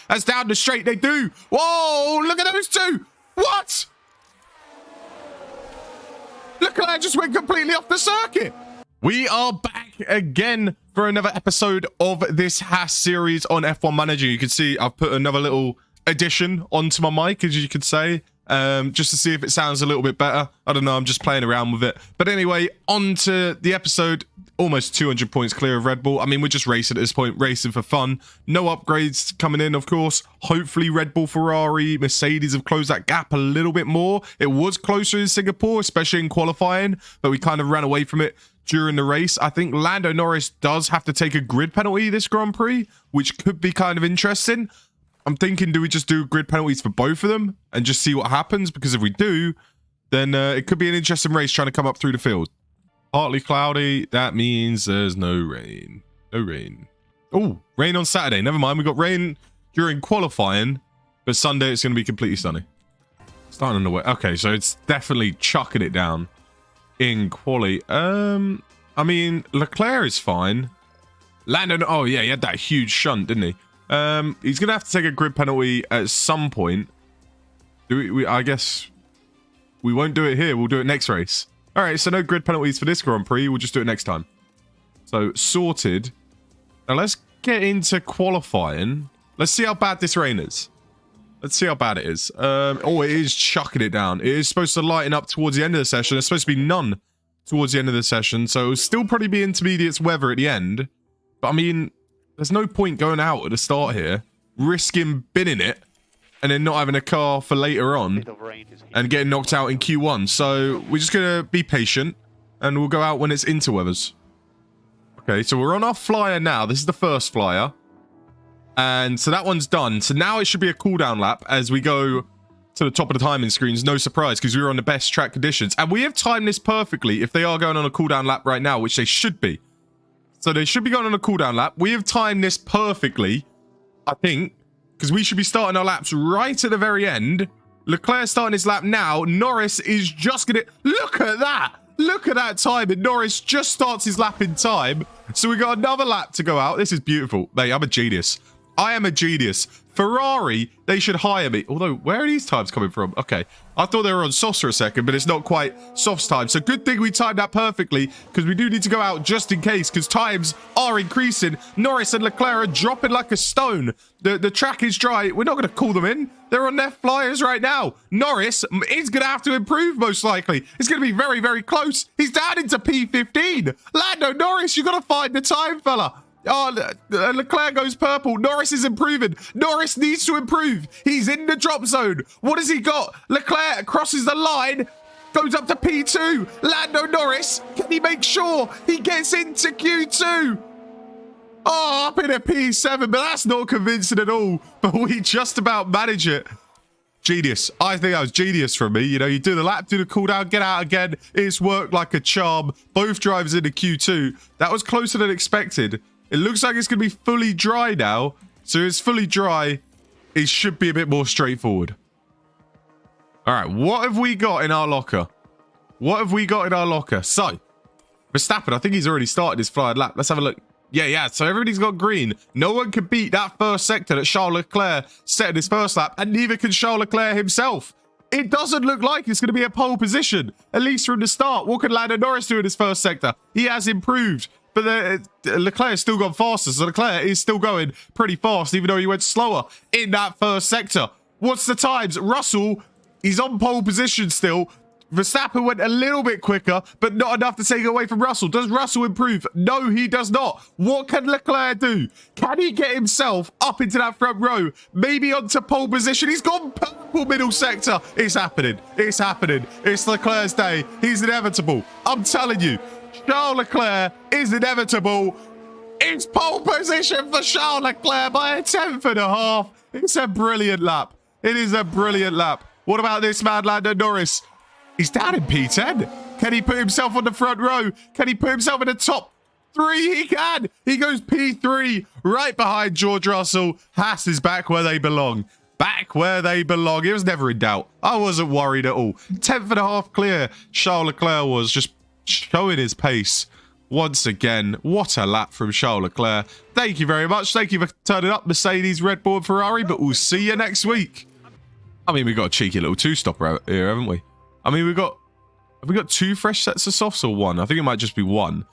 as down the straight they do. Whoa, look at those two. What? Leclerc just went completely off the circuit. We are back again for another episode of this Haas series on F1 Manager. You can see I've put another little addition onto my mic, as you could say, just to see if it sounds a little bit better. I don't know, I'm just playing around with it. But anyway, on to the episode. Almost 200 points clear of Red Bull. I mean, we're just racing at this point, racing for fun. No upgrades coming in, of course. Hopefully Red Bull, Ferrari, Mercedes have closed that gap a little bit more. It was closer in Singapore, especially in qualifying, but we kind of ran away from it during the race. I think Lando Norris does have to take a grid penalty this Grand Prix, which could be kind of interesting. I'm thinking, do we just do grid penalties for both of them and just see what happens? Because if we do, then it could be an interesting race trying to come up through the field. Partly cloudy, that means there's no rain. No rain. Oh, rain on Saturday. Never mind, we got rain during qualifying, but Sunday it's going to be completely sunny. Starting on the way. Okay, so it's definitely chucking it down in quali. I mean, Leclerc is fine. Lando, oh yeah, he had that huge shunt, didn't he? He's going to have to take a grid penalty at some point. I guess we won't do it here. We'll do it next race. All right, so no grid penalties for this Grand Prix. We'll just do it next time. So, sorted. Now, let's get into qualifying. Let's see how bad this rain is. Let's see how bad it is. Oh, it is chucking it down. It is supposed to lighten up towards the end of the session. There's supposed to be none towards the end of the session. So, it'll still probably be intermediates weather at the end. But, I mean, there's no point going out at the start here, risking binning it, and then not having a car for later on and getting knocked out in Q1. So we're just going to be patient and we'll go out when it's interweathers. Okay, so we're on our flyer now. This is the first flyer. And so that one's done. So now it should be a cooldown lap as we go to the top of the timing screens. No surprise, because we were on the best track conditions. And we have timed this perfectly if they are going on a cooldown lap right now, which they should be. So they should be going on a cooldown lap. We have timed this perfectly, I think, because we should be starting our laps right at the very end. Leclerc starting his lap now. Norris is just going to... Look at that! Look at that time. And Norris just starts his lap in time. So we got another lap to go out. This is beautiful. Mate, I'm a genius. I am a genius. Ferrari, they should hire me. Although, where are these times coming from? Okay. I thought they were on softs for a second, but it's not quite softs time. So good thing we timed that perfectly, because we do need to go out just in case, because times are increasing. Norris and Leclerc are dropping like a stone. The track is dry. We're not going to call them in. They're on their flyers right now. Norris is going to have to improve, most likely. It's going to be very, very close. He's down into P15. Lando Norris, you got to find the time, fella. Oh, Leclerc goes purple. Norris is improving. Norris needs to improve. He's in the drop zone. What has he got? Leclerc crosses the line, goes up to P2. Lando Norris, can he make sure he gets into Q2? Oh, up in a P7, but that's not convincing at all. But we just about manage it. Genius. I think that was genius from me. You know, you do the lap, do the cooldown, get out again. It's worked like a charm. Both drivers into Q2. That was closer than expected. It looks like it's going to be fully dry now. So it's fully dry. It should be a bit more straightforward. All right, what have we got in our locker? What have we got in our locker? So, Verstappen, I think he's already started his flying lap. Let's have a look. Yeah. So everybody's got green. No one can beat that first sector that Charles Leclerc set in his first lap, and neither can Charles Leclerc himself. It doesn't look like it's going to be a pole position, at least from the start. What can Lando Norris do in his first sector? He has improved. But Leclerc has still gone faster, so Leclerc is still going pretty fast, even though he went slower in that first sector. What's the times? Russell, he's on pole position still. Verstappen went a little bit quicker, but not enough to take away from Russell. Does Russell improve? No, he does not. What can Leclerc do? Can he get himself up into that front row? Maybe onto pole position. He's gone purple middle sector. It's happening. It's happening. It's Leclerc's day. He's inevitable. I'm telling you. Charles Leclerc is inevitable. It's pole position for Charles Leclerc by a 10.5. It's a brilliant lap. It is a brilliant lap. What about this man, Lando Norris? He's down in P10. Can he put himself on the front row? Can he put himself in the top 3? He can. He goes P3 right behind George Russell. Haas is back where they belong. Back where they belong. It was never in doubt. I wasn't worried at all. 10.5 clear. Charles Leclerc was just showing his pace. once again. What a lap from Charles Leclerc. Thank you very much. Thank you for turning up, Mercedes, Red Bull, and Ferrari, but we'll see you next week. I mean, we got a cheeky little two-stopper out here, haven't we? I mean, have we got 2 fresh sets of softs or 1? I think it might just be 1.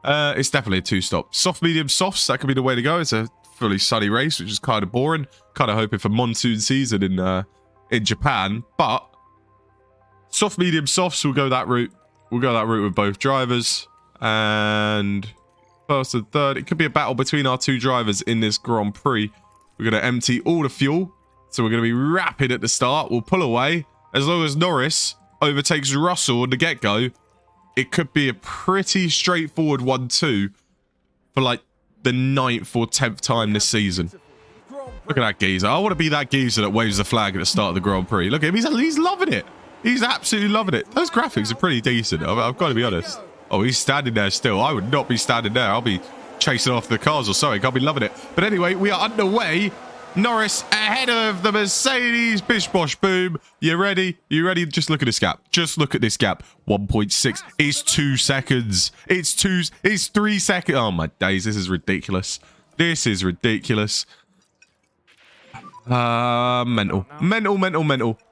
It's definitely a 2-stop. Soft, medium, softs. That could be the way to go. It's a fully sunny race, which is kind of boring. Kind of hoping for monsoon season in Japan, but soft, medium, softs. We'll go that route. We'll go that route with both drivers. And first and third, it could be a battle between our 2 drivers in this Grand Prix. We're going to empty all the fuel, so we're going to be rapid at the start. We'll pull away. As long as Norris overtakes Russell on the get-go, it could be a pretty straightforward 1-2 for like the 9th or 10th time this season. Look at that geezer. I want to be that geezer that waves the flag at the start of the Grand Prix. Look at him. He's loving it. He's absolutely loving it. Those graphics are pretty decent. I've got to be honest. Oh, he's standing there still. I would not be standing there. I'll be chasing off the cars or something. I'll be loving it. But anyway, we are underway. Norris ahead of the Mercedes. Bish, bosh, boom. You ready? You ready? Just look at this gap. Just look at this gap. 1.6. It's 2 seconds. It's 3 seconds. Oh, my days. This is ridiculous. This is ridiculous. Mental.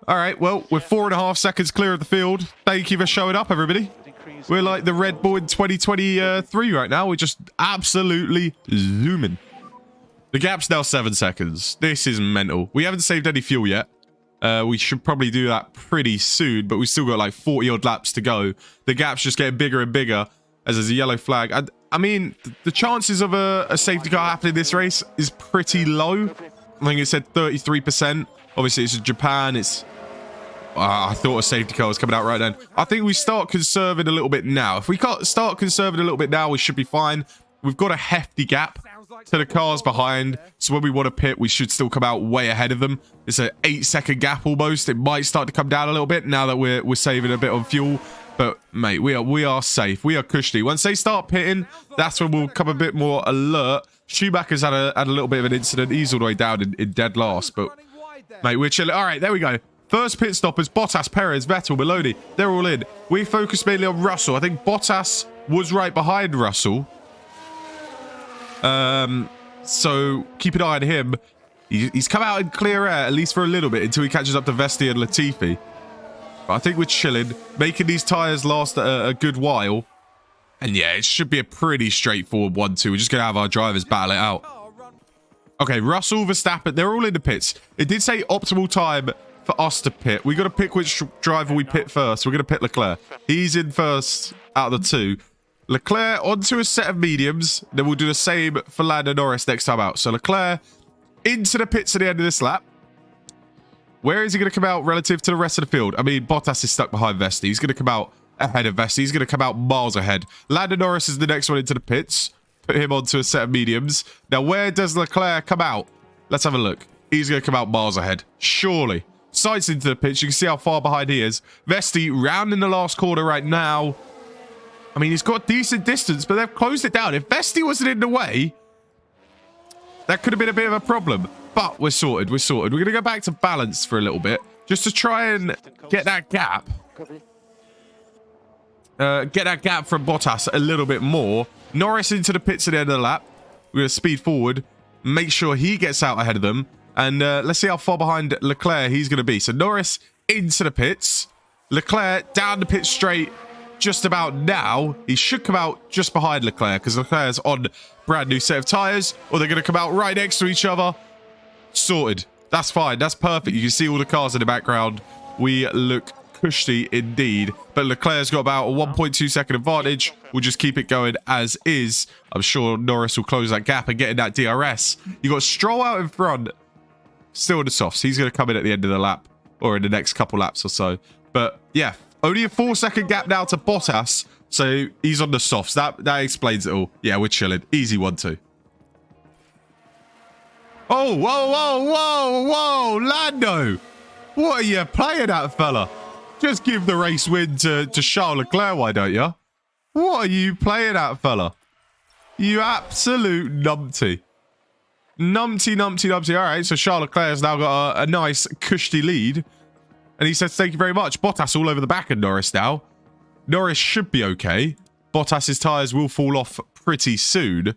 All right, well, we're 4.5 seconds clear of the field. Thank you for showing up, everybody. We're like the Red Bull in 2023 right now. We're just absolutely zooming. The gap's now 7 seconds. This is mental. We haven't saved any fuel yet. We should probably do that pretty soon, but we still got like 40-odd laps to go. The gap's just getting bigger and bigger as there's a yellow flag. I mean, the chances of a safety car happening in this race is pretty low. I think it said 33%. Obviously, it's in Japan. I thought a safety car was coming out right then. I think we start conserving a little bit now. If we start conserving a little bit now, we should be fine. We've got a hefty gap to the cars behind. So when we want to pit, we should still come out way ahead of them. It's an 8-second gap almost. It might start to come down a little bit now that we're saving a bit on fuel. But, mate, we are safe. We are cushy. Once they start pitting, that's when we'll come a bit more alert. Schumacher's had a little bit of an incident. He's all the way down in dead last. But, mate, we're chilling. All right, there we go. First pit stoppers, Bottas, Perez, Vettel, Maloney. They're all in. We focus mainly on Russell. I think Bottas was right behind Russell. So keep an eye on him. He's come out in clear air, at least for a little bit, until he catches up to Vesti and Latifi. But I think we're chilling, making these tyres last a good while. And yeah, it should be a pretty straightforward 1-2. We're just going to have our drivers battle it out. Okay, Russell, Verstappen, they're all in the pits. It did say optimal time for us to pit. We got to pick which driver we pit first. We're going to pit Leclerc. He's in first out of the 2. Leclerc onto a set of mediums. Then we'll do the same for Lando Norris next time out. So Leclerc into the pits at the end of this lap. Where is he going to come out relative to the rest of the field? I mean, Bottas is stuck behind Vesti. He's going to come out ahead of Vesti. He's going to come out miles ahead. Lando Norris is the next one into the pits. Put him onto a set of mediums. Now, where does Leclerc come out? Let's have a look. He's going to come out miles ahead. Surely. Sights into the pitch. You can see how far behind he is. Vesti rounding the last corner right now. I mean, he's got decent distance, but they've closed it down. If Vesti wasn't in the way, that could have been a bit of a problem. But we're sorted. We're sorted. We're going to go back to balance for a little bit, just to try and get that gap. Get that gap from Bottas a little bit more. Norris into the pits at the end of the lap. We're going to speed forward. Make sure he gets out ahead of them. And let's see how far behind Leclerc he's going to be. So Norris into the pits. Leclerc down the pit straight just about now. He should come out just behind Leclerc because Leclerc's on brand new set of tyres. Or they're going to come out right next to each other. Sorted. That's fine. That's perfect. You can see all the cars in the background. We look cushy indeed. But Leclerc's got about a 1.2 second advantage. We'll just keep it going as is. I'm sure Norris will close that gap and get in that DRS. You got Stroll out in front. Still in the softs. He's going to come in at the end of the lap or in the next couple laps or so. But yeah, only a 4-second gap now to Bottas. So he's on the softs. That explains it all. Yeah, we're chilling. Easy 1-2. Oh, whoa, Lando. What are you playing at, fella? Just give the race win to Charles Leclerc, why don't you? What are you playing at, fella? You absolute numpty. Numpty. All right, so Charles Leclerc has now got a nice, cushy lead. And he says, thank you very much. Bottas all over the back of Norris now. Norris should be okay. Bottas's tyres will fall off pretty soon.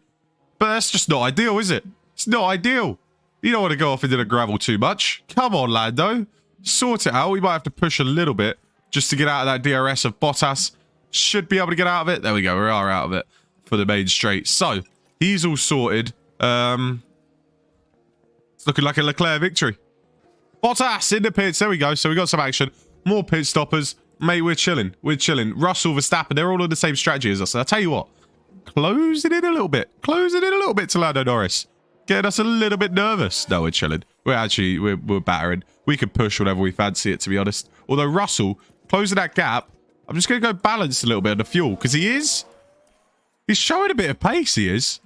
But that's just not ideal, is it? It's not ideal. You don't want to go off into the gravel too much. Come on, Lando. Sort it out. We might have to push a little bit just to get out of that DRS of Bottas. Should be able to get out of it. There we go. We are out of it for the main straight. So, he's all sorted. It's looking like a Leclerc victory. Bottas in the pits. There we go. So we got some action. More pit stoppers. Mate, we're chilling. We're chilling. Russell, Verstappen, they're all on the same strategy as us. And I'll tell you what. Close it in a little bit. Close it in a little bit to Lando Norris. Getting us a little bit nervous. No, we're chilling. We're battering. We can push whenever we fancy it, to be honest. Although Russell, closing that gap, I'm just going to go balance a little bit on the fuel. Because he's showing a bit of pace, he is.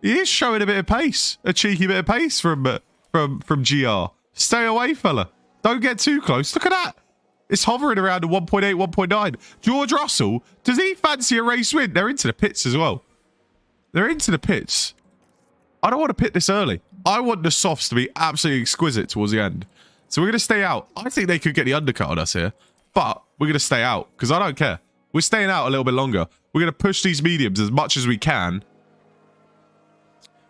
He is showing a bit of pace. A cheeky bit of pace from GR. Stay away, fella. Don't get too close. Look at that. It's hovering around the 1.8, 1.9. George Russell, does he fancy a race win? They're into the pits as well. They're into the pits. I don't want to pit this early. I want the softs to be absolutely exquisite towards the end. So we're going to stay out. I think they could get the undercut on us here. But we're going to stay out because I don't care. We're staying out a little bit longer. We're going to push these mediums as much as we can.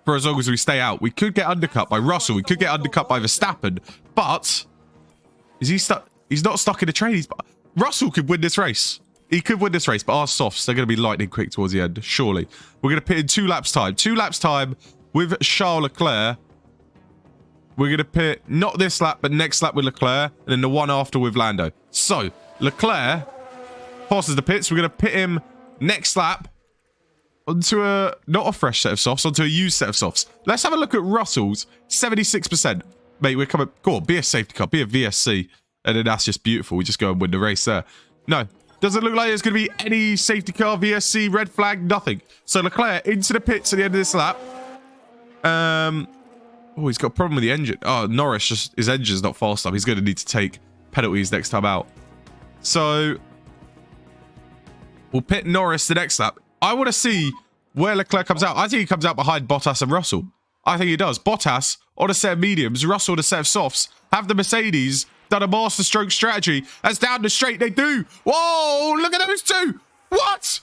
For as long as we stay out. We could get undercut by Russell. We could get undercut by Verstappen. But is he stuck? He's not stuck in the train. Russell could win this race. He could win this race, but our softs, they're going to be lightning quick towards the end, surely. We're going to pit in 2 laps time. 2 laps time with Charles Leclerc. We're going to pit not this lap, but next lap with Leclerc, and then the one after with Lando. So, Leclerc passes the pits. We're going to pit him next lap onto not a fresh set of softs, onto a used set of softs. Let's have a look at Russell's 76%. Mate, we're coming. Go on, be a safety car, be a VSC. And then that's just beautiful. We just go and win the race there. No, doesn't look like there's going to be any safety car, VSC, red flag, nothing. So Leclerc into the pits at the end of this lap. Oh, he's got a problem with the engine. Oh, Norris, just his engine's not fast enough. He's going to need to take penalties next time out. So we'll pit Norris the next lap. I want to see where Leclerc comes out. I think he comes out behind Bottas and Russell. I think he does. Bottas on a set of mediums, Russell on a set of softs. Have the Mercedes done a master stroke strategy as down the straight they do. Whoa, look at those two. What?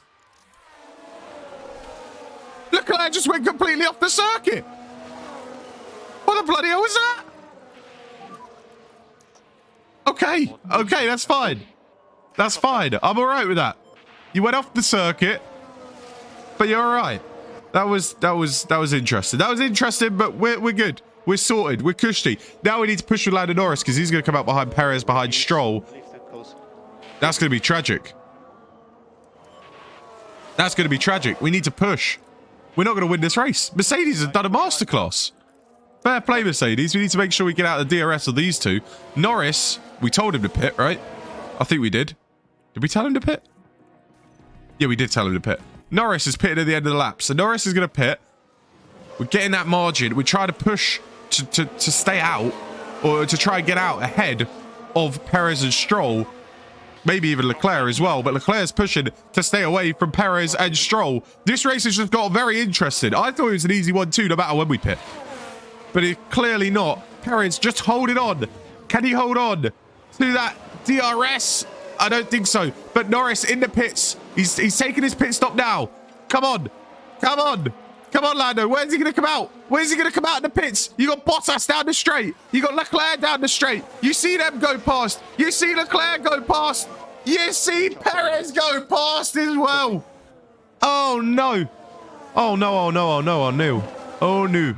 Leclerc just went completely off the circuit. What the bloody hell was that? Okay, that's fine. That's fine. I'm all right with that. You went off the circuit, but you're all right. That was interesting. That was interesting, but we're good. We're sorted. We're cushy. Now we need to push with Lando Norris because he's going to come out behind Perez, behind Stroll. That's going to be tragic. That's going to be tragic. We need to push. We're not going to win this race. Mercedes has done a masterclass. Fair play, Mercedes. We need to make sure we get out of the DRS of these two. Norris, we told him to pit, right? I think we did. Did we tell him to pit? Yeah, we did tell him to pit. Norris is pitting at the end of the lap. So Norris is going to pit. We're getting that margin. We're trying to push to stay out or to try and get out ahead of Perez and Stroll. Maybe even Leclerc as well. But Leclerc's pushing to stay away from Perez and Stroll. This race has just got very interesting. I thought it was an easy one too, no matter when we pit. But it's clearly not. Perez just holding on. Can he hold on to that DRS? I don't think so. But Norris in the pits. He's taking his pit stop now. Come on. Come on. Come on, Lando. Where's he going to come out? Where's he going to come out in the pits? You got Bottas down the straight. You got Leclerc down the straight. You see them go past. You see Leclerc go past. You see Perez go past as well. Oh, no. Oh, no. Oh, no. Oh, no. Oh, no. Oh, no.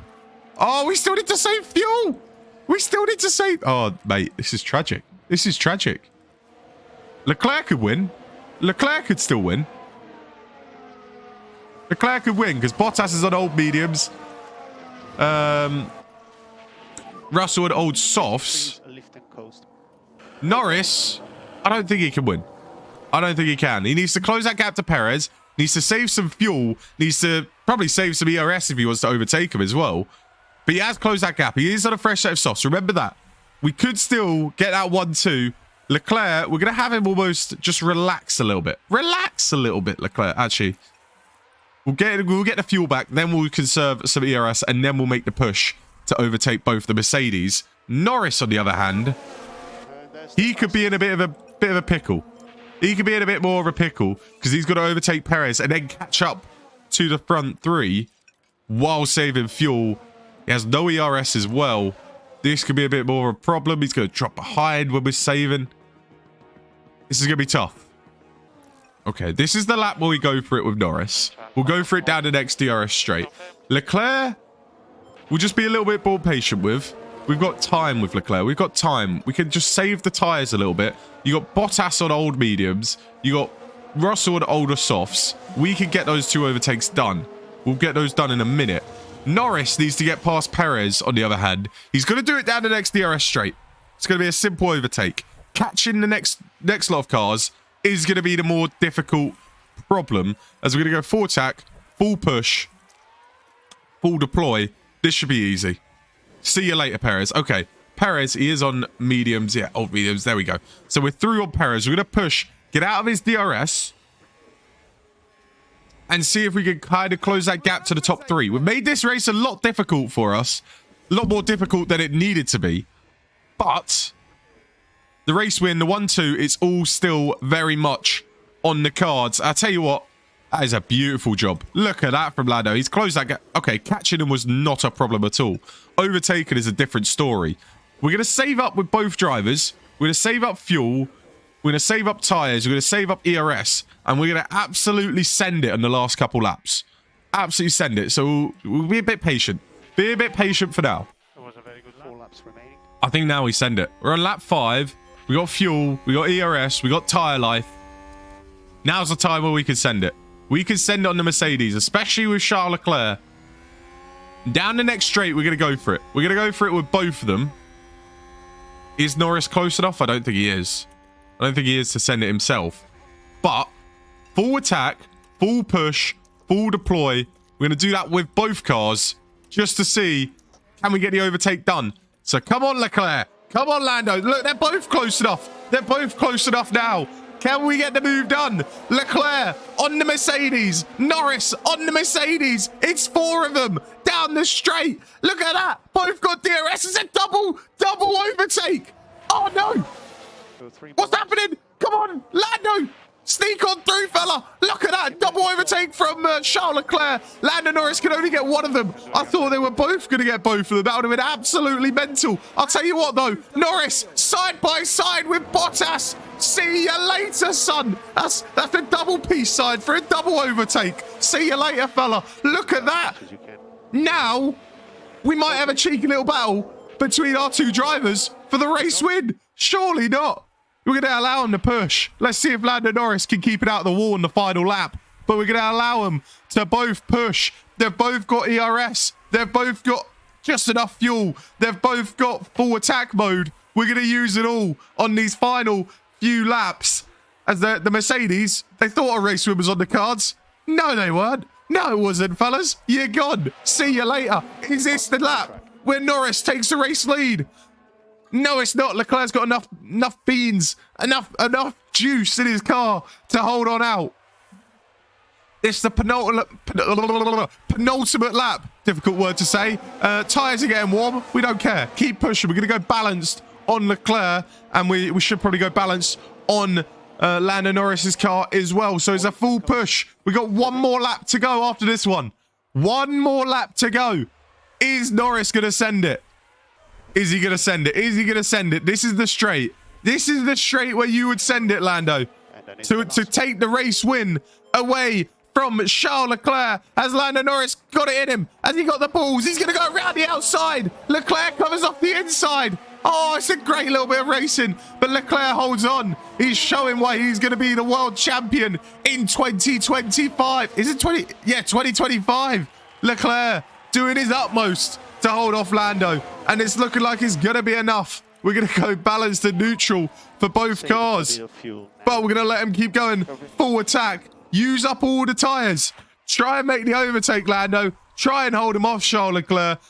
Oh, we still need to save fuel. We still need to save. Oh, mate, this is tragic. This is tragic. Leclerc could win. Leclerc could still win. Leclerc could win because Bottas is on old mediums. Russell on old softs. Norris, I don't think he can win. I don't think he can. He needs to close that gap to Perez. Needs to save some fuel. Needs to probably save some ERS if he wants to overtake him as well. But he has closed that gap. He is on a fresh set of softs. Remember that. We could still get that 1-2. Leclerc, we're going to have him almost just relax a little bit. Relax a little bit, Leclerc, actually. We'll get the fuel back, then we'll conserve some ERS, and then we'll make the push to overtake both the Mercedes. Norris, on the other hand, he could be in a bit of a pickle. he could be in a bit more of a pickle because he's got to overtake Perez and then catch up to the front three while saving fuel. He has no ERS as well. This could be a bit more of a problem. He's going to drop behind when we're saving. This is going to be tough. Okay, this is the lap where we go for it with Norris. We'll go for it down the next DRS straight. Leclerc, we'll just be a little bit more patient with. We've got time with Leclerc. We've got time. We can just save the tyres a little bit. You got Bottas on old mediums. You got Russell on older softs. We can get those two overtakes done. We'll get those done in a minute. Norris needs to get past Perez, on the other hand. He's going to do it down the next DRS straight. It's going to be a simple overtake. Catching the next lot of cars is going to be the more difficult problem, as we're going to go full attack, full push, full deploy. This should be easy. See you later, Perez. Okay, Perez, he is on mediums. Yeah, old mediums. There we go. So we're through on Perez. We're going to push, get out of his DRS, and see if we can kind of close that gap to the top three. We've made this race a lot difficult for us. A lot more difficult than it needed to be. But the race win, the 1-2, it's all still very much on the cards. I tell you what, that is a beautiful job. Look at that from Lando. He's closed that gap. Okay, catching him was not a problem at all. Overtaking is a different story. We're going to save up with both drivers. We're going to save up fuel. We're going to save up tyres. We're going to save up ERS. And we're going to absolutely send it on the last couple laps. Absolutely send it. So we'll be a bit patient. Be a bit patient for now. It was a very good 4 laps remaining. I think now we send it. We're on lap 5. We got fuel. We got ERS. We got tyre life. Now's the time where we can send it. We can send it on the Mercedes, especially with Charles Leclerc. Down the next straight, we're going to go for it. We're going to go for it with both of them. Is Norris close enough? I don't think he is. I don't think he is to send it himself. But full attack, full push, full deploy. We're going to do that with both cars just to see, can we get the overtake done? So come on, Leclerc. Come on, Lando. Look, they're both close enough. They're both close enough now. Can we get the move done? Leclerc on the Mercedes. Norris on the Mercedes. It's 4 of them down the straight. Look at that. Both got DRS. It's a double overtake. Oh, no. What's happening? Come on, Lando. Sneak on through, fella. Look at that. Double overtake from Charles Leclerc. Lando Norris can only get one of them. I thought they were both going to get both of them. That would have been absolutely mental. I'll tell you what, though. Norris side by side with Bottas. See you later, son. That's a double peace sign for a double overtake. See you later, fella. Look at that. Now, we might have a cheeky little battle between our two drivers for the race win. Surely not. We're going to allow him to push. Let's see if Lando Norris can keep it out of the wall in the final lap. But we're going to allow them to both push. They've both got ERS. They've both got just enough fuel. They've both got full attack mode. We're going to use it all on these final few laps. As the Mercedes, they thought a race win was on the cards. No, they weren't. No, it wasn't, fellas. You're gone. See you later. Is this the lap where Norris takes the race lead? No, it's not. Leclerc's got enough beans, enough juice in his car to hold on out. It's the penultimate lap. Difficult word to say. Tyres are getting warm. We don't care. Keep pushing. We're going to go balanced on Leclerc, and we should probably go balanced on Lando Norris's car as well. So it's a full push. We got one more lap to go after this one. One more lap to go. Is Norris going to send it? Is he going to send it? Is he going to send it? This is the straight. This is the straight where you would send it, Lando. To take the race win away from Charles Leclerc. Has Lando Norris got it in him? Has he got the balls? He's going to go around the outside. Leclerc covers off the inside. Oh, it's a great little bit of racing. But Leclerc holds on. He's showing why he's going to be the world champion in 2025. Is it 20? Yeah, 2025. Leclerc doing his utmost to hold off Lando, and it's looking like it's gonna be enough. We're gonna go balanced and neutral for both cars, but we're gonna let him keep going full attack. Use up all the tires. Try and make the overtake, Lando. Try and hold him off Charles Leclerc.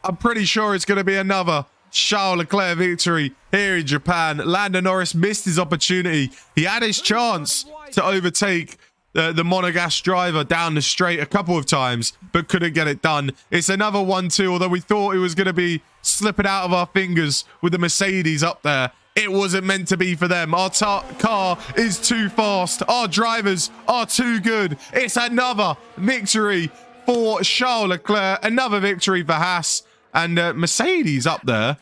I'm pretty sure it's gonna be another Charles Leclerc victory here in Japan. Lando Norris missed his opportunity. He had his chance to overtake the Monegasque driver down the straight a couple of times, but couldn't get it done. It's another 1-2, although we thought it was going to be slipping out of our fingers with the Mercedes up there. It wasn't meant to be for them. Our car is too fast. Our drivers are too good. It's another victory for Charles Leclerc. Another victory for Haas. And Mercedes up there.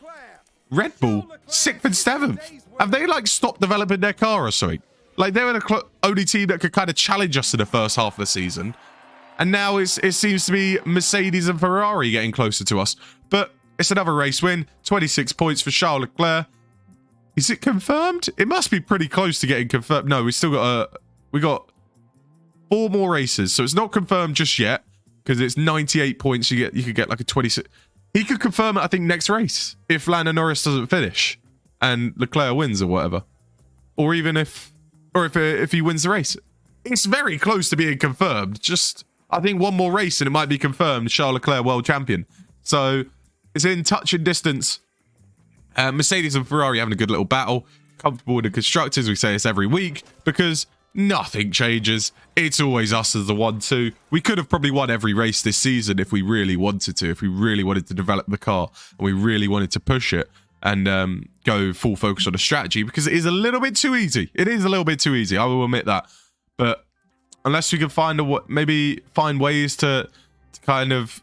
Red Bull, 6th and 7th. Have they, like, stopped developing their car or something? Like, they were the only team that could kind of challenge us in the first half of the season. And now it seems to be Mercedes and Ferrari getting closer to us. But it's another race win. 26 points for Charles Leclerc. Is it confirmed? It must be pretty close to getting confirmed. No, we still got we got 4 more races, so it's not confirmed just yet because it's 98 points. You could get like a 26. He could confirm it, I think, next race if Lando Norris doesn't finish and Leclerc wins or whatever, or even if he wins the race. It's very close to being confirmed. Just I think one more race and it might be confirmed. Charles Leclerc world champion. So it's in touching distance. Mercedes and Ferrari having a good little battle. Comfortable with the constructors. We say this every week because nothing changes. It's always us as the 1-2. We could have probably won every race this season if we really wanted to. If we really wanted to develop the car and we really wanted to push it and go full focus on the strategy because it is a little bit too easy. It is a little bit too easy. I will admit that. But unless we can find maybe find ways to kind of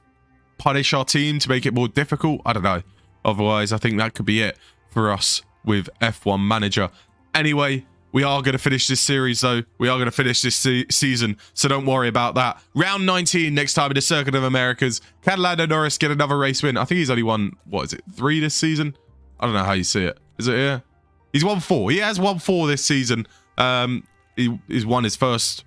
punish our team to make it more difficult, I don't know. Otherwise, I think that could be it for us with F1 Manager. Anyway, we are going to finish this series, though. We are going to finish this season, so don't worry about that. Round 19 next time in the Circuit of Americas. Can Lando Norris get another race win? I think he's only won, what is it, 3 this season? I don't know how you see it. Is it here? He's won 4. He has won 4 this season. He's won his first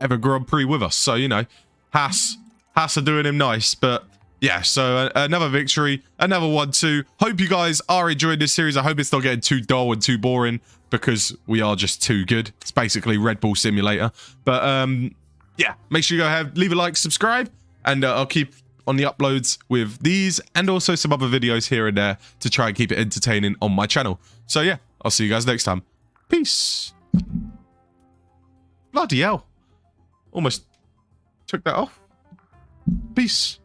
ever Grand Prix with us. So, you know, Haas are doing him nice, but... yeah, so another victory, another 1-2. Hope you guys are enjoying this series. I hope it's not getting too dull and too boring because we are just too good. It's basically Red Bull Simulator. But yeah, make sure you go ahead, leave a like, subscribe, and I'll keep on the uploads with these and also some other videos here and there to try and keep it entertaining on my channel. So yeah, I'll see you guys next time. Peace. Bloody hell. Almost took that off. Peace.